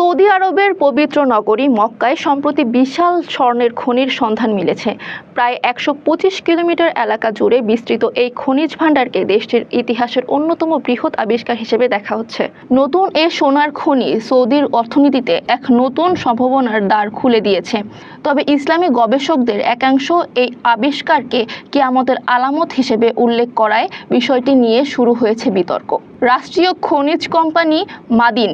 Saudi আরবের পবিত্র নগরী মক্কায় সম্প্রতি বিশাল স্বর্ণের খনির সন্ধান মিলেছে। প্রায় ১২৫ কিলোমিটার এলাকা জুড়ে বিস্তৃত এই খনিজ ভাণ্ডারকে দেশটির ইতিহাসের অন্যতম বৃহৎ আবিষ্কার হিসেবে দেখা হচ্ছে। নতুন এ সোনার খনি সৌদির অর্থনীতিতে এক নতুন সম্ভাবনার দ্বার খুলে দিয়েছে। তবে ইসলামী গবেষকদের একাংশ এই আবিষ্কারকে কিয়ামতের আলামত হিসেবে উল্লেখ করায় বিষয়টি নিয়ে শুরু হয়েছে বিতর্ক। রাষ্ট্রীয় খনিজ কোম্পানি মাদিন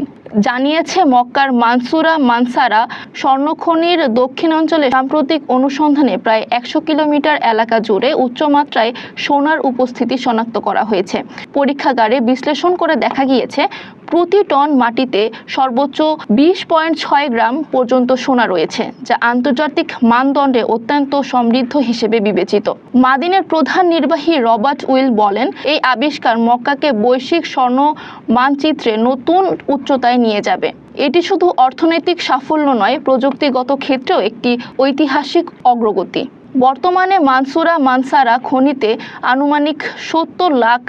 জানিয়েছে, মক্কার মানসুরা মানসারা স্বর্ণখনির দক্ষিণাঞ্চলে সাম্প্রতিক অনুসন্ধানে প্রায় ১০০ কিলোমিটার এলাকা জুড়ে উচ্চমাত্রায় সোনার উপস্থিতি শনাক্ত করা হয়েছে। পরীক্ষাগারে বিশ্লেষণ করে দেখা গিয়েছে, প্রতি টন মাটিতে সর্বোচ্চ ২০.৬ গ্রাম পর্যন্ত সোনা রয়েছে, যা আন্তর্জাতিক মানদণ্ডে অত্যন্ত সমৃদ্ধ হিসেবে বিবেচিত। মাদিনের প্রধান নির্বাহী রবার্ট উইল বলেন, এই আবিষ্কার মক্কাকে বৈশ্বিক স্বর্ণ মানচিত্রে নতুন উচ্চতায় নিয়ে যাবে। এটি শুধু অর্থনৈতিক সাফল্য নয়, প্রযুক্তিগত ক্ষেত্রেও একটি ঐতিহাসিক অগ্রগতি। বর্তমানে মানসুরা মানসারা খনিতে আনুমানিক ৭০ লাখ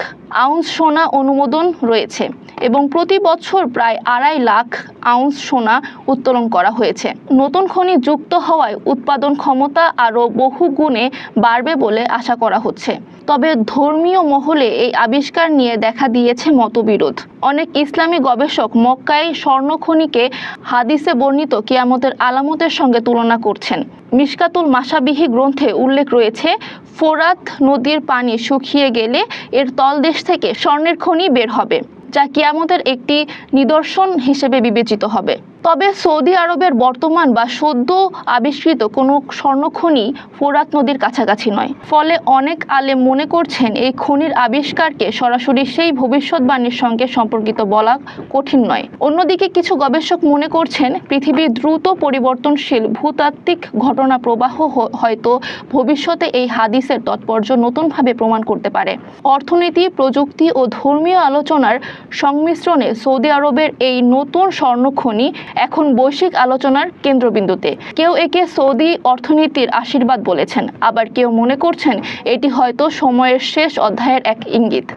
আউন্স সোনা অনুমোদন রয়েছে এবং প্রতি বছর প্রায় ২.৫ লাখ আউন্স সোনা উত্তোলন করা হয়েছে। নতুন খনি যুক্ত হওয়ায় উৎপাদন ক্ষমতা আরও বহু গুণে বাড়বে বলে আশা করা হচ্ছে। তবে ধর্মীয় মহলে এই আবিষ্কার নিয়ে দেখা দিয়েছে মতবিরোধ। অনেক ইসলামী গবেষক মক্কায় স্বর্ণখনিকে হাদিসে বর্ণিত কিয়ামতের আলামতের সঙ্গে তুলনা করছেন। মিশকাতুল মাসাবিহি গ্রন্থে উল্লেখ রয়েছে, ফোরাত নদীর পানি শুকিয়ে গেলে এর তলদেশ থেকে স্বর্ণের খনি বের হবে, যা কিয়ামতের একটি নিদর্শন হিসেবে বিবেচিত হবে। তবে সৌদি আরবের বর্তমান বা সদ্য আবিষ্কৃত কোনো স্বর্ণখনি ফোরাত নদীর কাছাকাছি নয়। ফলে অনেক আলেম মনে করছেন, এই খনির আবিষ্কারকে সরাসরি সেই ভবিষ্যৎবাণীর সঙ্গে সম্পর্কিত বলা কঠিন নয়। অন্যদিকে কিছু গবেষক মনে করছেন, পৃথিবীর দ্রুত পরিবর্তনশীল ভূতাত্ত্বিক ঘটনা প্রবাহ হয়তো ভবিষ্যতে এই হাদিসের তাৎপর্য নতুনভাবে প্রমাণ করতে পারে। অর্থনীতি, প্রযুক্তি ও ধর্মীয় আলোচনার সংমিশ্রণে সৌদি আরবের এই নতুন স্বর্ণখনি এখন বৈশ্বিক আলোচনার কেন্দ্রবিন্দুতে। কেউ একে সৌদি অর্থনীতির আশীর্বাদ বলেছেন, আবার কেউ মনে করছেন এটি হয়তো সময়ের শেষ অধ্যায়ের এক ইঙ্গিত।